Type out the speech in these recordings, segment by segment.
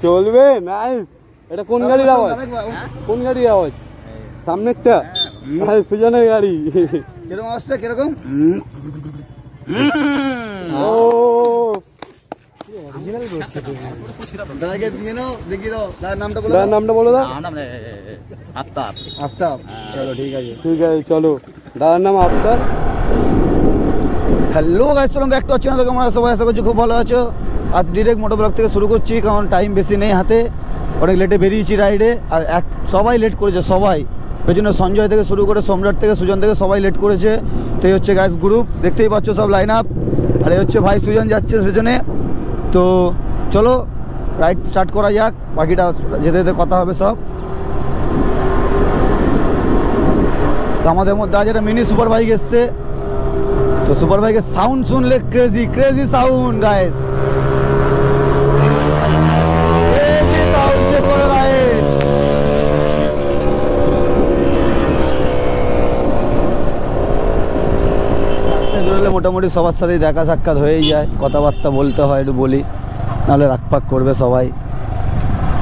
চলবে নাই। এটা কোন গাড়ির আওয়াজ? কোন গাড়ির আওয়াজ? সামনেরটা পিছনের গাড়ি। কিরকম আওয়াজটা কিরকম? ও দাদাকে দিয়ে নাও, দেখিয়ে দাও। দাদার নামটা বলো। দাদার নামটা বলো। দাও আফতাব। আফতাব, চলো ঠিক আছে। ঠিক আছে চলো। দাদার নাম Aftab. Hello guys, welcome back to our channel. তোমরা সবাই আশা করছি খুব ভালো আছো। আজ ডিরেক্ট মোটো ব্লগ থেকে শুরু করছি, কারণ টাইম বেশি নেই হাতে। অনেক লেটে বেরিয়েছি রাইডে, আর সবাই লেট করেছে। সবাই পেছনে সঞ্জয় থেকে শুরু করে সম্রাট থেকে সুজন থেকে সবাই লেট করেছে। তো এই হচ্ছে গাইস গ্রুপ, দেখতেই পাচ্ছ সব লাইন আপ। আর এই হচ্ছে ভাই সুজন যাচ্ছে পেছনে। তো চলো রাইড স্টার্ট করা যাক, বাকিটা যেতে যেতে কথা হবে সব। তো আমাদের মধ্যে আজ একটা মিনি সুপার বাইক এসছে। তো সুপার বাইকের সাউন্ড শুনলে crazy crazy sound guys, crazy sound check করে গাইস। রাস্তায় বেরোলে মোটামুটি সবার সাথেই দেখা সাক্ষাৎ হয়েই যায়, কথাবার্তা বলতে হয়, একটু বলি, নাহলে রাগপাগ করবে সবাই,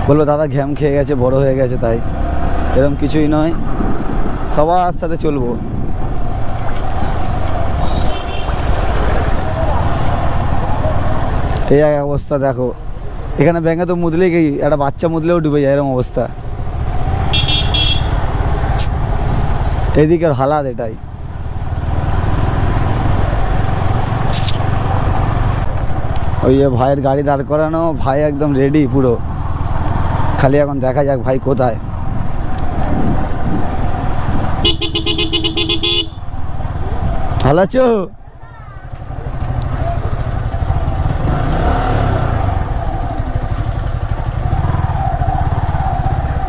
বলবে দাদা ঘ্যাম খেয়ে গেছে, বড় হয়ে গেছে। তাই এরকম কিছুই নয়, সবার সাথে চলবো। এই এক অবস্থা দেখো, এখানে ব্যাঙে তো মুদলেই গেই, একটা বাচ্চা মুদলেও ডুবে যায়, এরকম অবস্থা। এদিকের হালাত এটাই। ওই যে ভাইয়ের গাড়ি দাঁড় করানো, ভাই একদম রেডি পুরো, খালি এখন দেখা যাক ভাই কোথায়। ভালো আছো?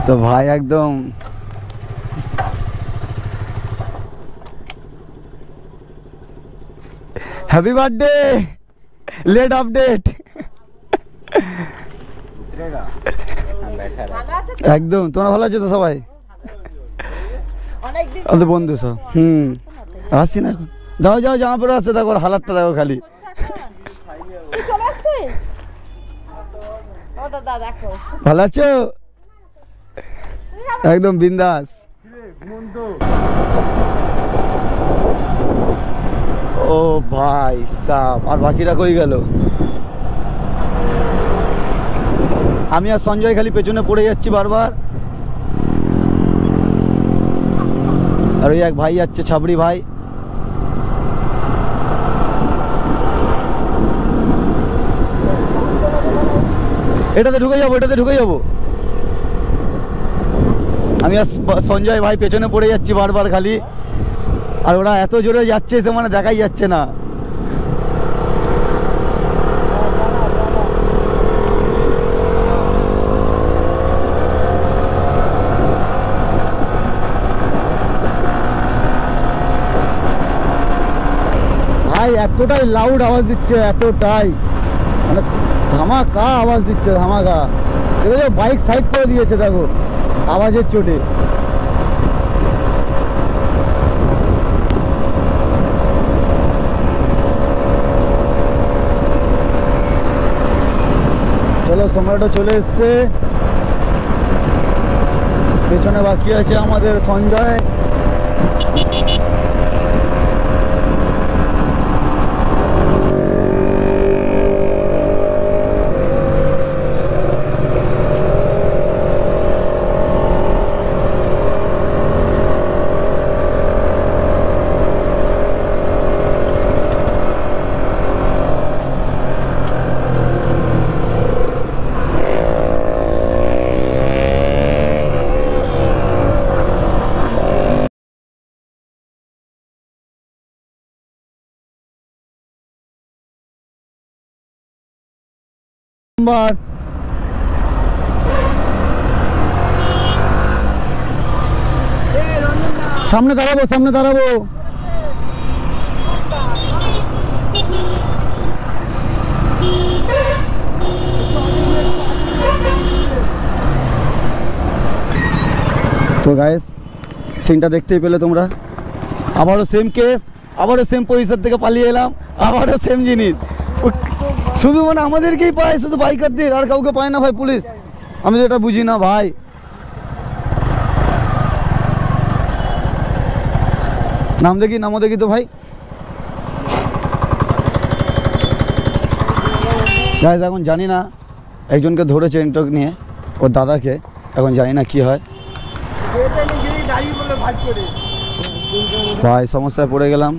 তো ভাই একদম হ্যাপি বার্থডে, লেট আপডেট। একদম তোমরা ভালো আছো তো সবাই? আমাদের বন্ধু সব। আসছি না এখন। যাও যাও, জামা পরে আসছে, দেখো হালাতটা দেখো খালি। ভালো আছো? একদম বিন্দাস। ও ভাই সাব, আর বাকিরা কই গেল? আমি আর সঞ্জয় খালি পেছনে পড়ে যাচ্ছি বারবার। আর ওই এক ভাই যাচ্ছে, ছাবড়ি ভাই। এটাতে ঢুকে যাবো, এটাতে ঢুকে যাবো। আমি আর সঞ্জয় ভাই পেছনে পড়ে যাচ্ছি বারবার খালি, আর ওরা এত জোরে যাচ্ছে সে মানে দেখাই যাচ্ছে না। ভাই এতটাই লাউড আওয়াজ দিচ্ছে, এতটাই মানে ধামাকা আওয়াজ দিচ্ছে, ধামাকা। দেখো বাইক সাইড করে দিয়েছে দেখো আওয়াজের চোটে। চলো সম্রাটও চলে এসছে, পেছনে বাকি আছে আমাদের সঞ্জয়। সামনে দাঁড়াবো, সামনে দাঁড়াবো। তো গাইস সিনটা দেখতেই পেলে তোমরা, আবারও সেম কেস, আবারও সেম পজিশন থেকে পালিয়ে এলাম, আবারও সেম জিনিস। শুধু মানে আমাদেরকেই পায়, শুধু বাইকারদের, আর কাউকে পায় না ভাই পুলিশ। আমি তো এটা বুঝি না ভাই। নাম দেখি তো ভাই। গাইস এখন জানি না, একজনকে ধরেছে ইন্টক নিয়ে, ওর দাদাকে, এখন জানি না কি হয় ভাই। সমস্যায় পড়ে গেলাম।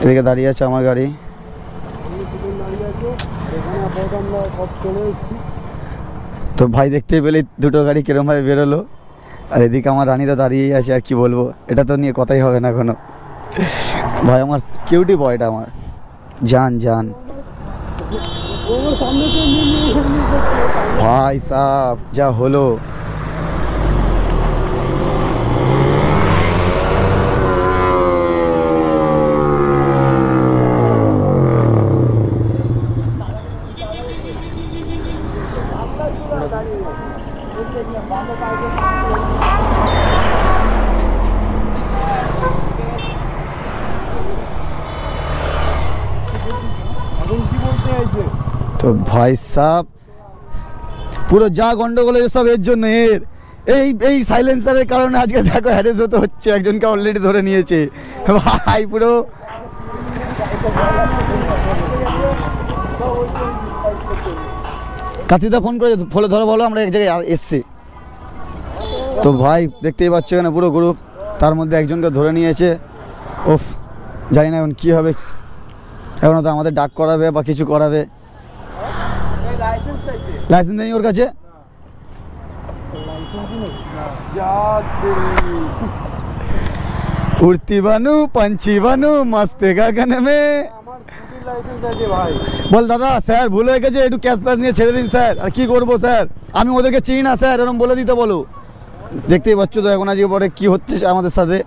এদিকে দাঁড়িয়ে আছে আমার গাড়ি। তো ভাই দেখতে পেলে দুটো গাড়ি কিরমভাবে বেরোলো, আর এদিকে আমার রানীটা দাঁড়িয়েই আছে। আর কি বলবো, এটা তো নিয়ে কথাই হবে না কোনো। ভাই আমার কিউটি বয়টা, আমার জান ভাই সাহ, যা হলো। তো ভাই সাহেব পুরো যা গন্ডগোল সব এর জন্য, এই সাইলেন্সারের কারণে আজকে দেখো হ্যারেস হতে হচ্ছে। একজনকে অলরেডি ধরে নিয়েছে ভাই। পুরো কাতিদা ফোন করে ফলে ধরো, বলো আমরা এক জায়গায় এসছি। তো ভাই দেখতেই পাচ্ছ এখানে পুরো গ্রুপ, তার মধ্যে একজনকে ধরে নিয়েছে। ওফ, জানি না এখন কী হবে। এখন তো আমাদের ডাক করাবে বা কিছু করাবে। লাইসেন্স নেই ওর কাছে। উড়তি বানু पंछी বানু মস্তে গগন মে। বল দাদা স্যার ভুল হয়ে গেছে, একটু ক্যাশ প্যাশ নিয়ে ছেড়ে দিন স্যার। আর কি করবো স্যার, আমি ওদেরকে চিনি না স্যার, এরকম বলে দিতে বলো। দেখতেই পাচ্ছ তো এখন আজকে পরে কী হচ্ছে আমাদের সাথে।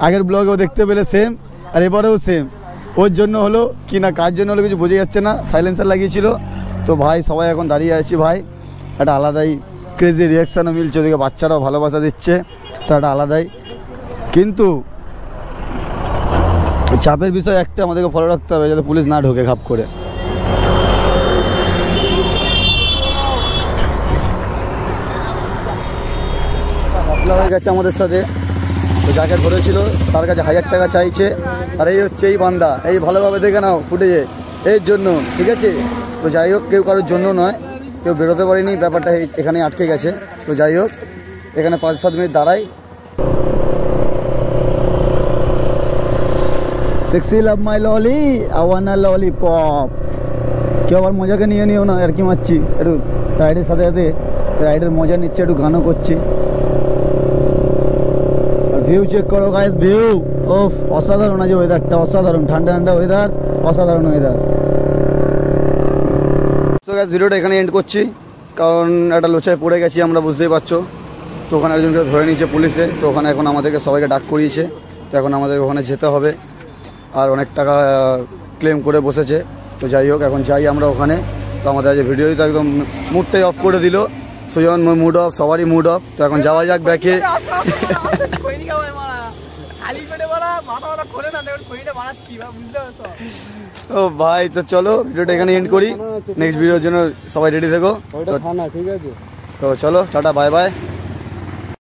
আগের ব্লগেও দেখতে পেলে সেম, আর এবারেও সেম। ওর জন্য হলো কি না কার জন্য হলো কিছু বোঝা যাচ্ছে না। সাইলেন্সার লাগিয়েছিল। তো ভাই সবাই এখন দাঁড়িয়ে আছি ভাই, একটা আলাদাই ক্রেজি রিয়াকশানও মিলছে। ওদিকে বাচ্চারাও ভালোবাসা দিচ্ছে, তো একটা আলাদাই। কিন্তু চাপের বিষয় একটা, আমাদেরকে ফলো রাখতে হবে যাতে পুলিশ না ঢোকে খাপ করে। হয়ে গেছে আমাদের সাথে। তো যাকে ধরেছিল তার কাছে 1000 টাকা চাইছে। আর এই হচ্ছে এই বান্দা, এই ভালোভাবে দেখে নাও ফুটেজে, এর জন্য, ঠিক আছে। তো যাই হোক, কেউ কারোর জন্য নয়, কেউ বেরোতে পারেনি, ব্যাপারটা এখানে আটকে গেছে। তো যাই হোক, এখানে 5-7 মিনিট দাঁড়াই। সেক্সি লাভ মাই ললি আওয়ানা ললিপপ। কেউ আবার মজাকে নিয়ে নিও না, আর কি মারছি একটু রাইডের সাথে সাথে, রাইডের মজা নিচ্ছে, একটু গানও করছি। আর ভিউ চেক করো গাইস, ভিউ ওফ অসাধারণ আছে ওয়েদারটা, অসাধারণ ঠান্ডা ঠান্ডা ওয়েদার, অসাধারণ ওয়েদার। তো গাইস ভিডিওটা এখানে এন্ড করছি, কারণ একটা লোচায় পড়ে গেছি আমরা, বুঝতেই পারছো। তো ওখানে একজনকে ধরে নিয়েছে পুলিশে। তো ওখানে এখন আমাদেরকে সবাইকে ডাক করিয়েছে। তো এখন আমাদের ওখানে যেতে হবে, আর অনেক টাকা ক্লেম করে বসেছে। তো যাই হোক, এখন যাই আমরা ওখানে। তো আমাদের আজ ভিডিও তো একদম মুডটাই অফ করে দিল। সুজন মুড অফ, সবারই মুড অফ। তো এখন যাওয়া যাক ব্যাকে। ও ভাই, তো চলো ভিডিওটা এখানে এন্ড করি। নেক্সট ভিডিওর জন্য সবাই রেডি থেকো। ঠিক আছে, তো চলো, টাটা, বাই বাই।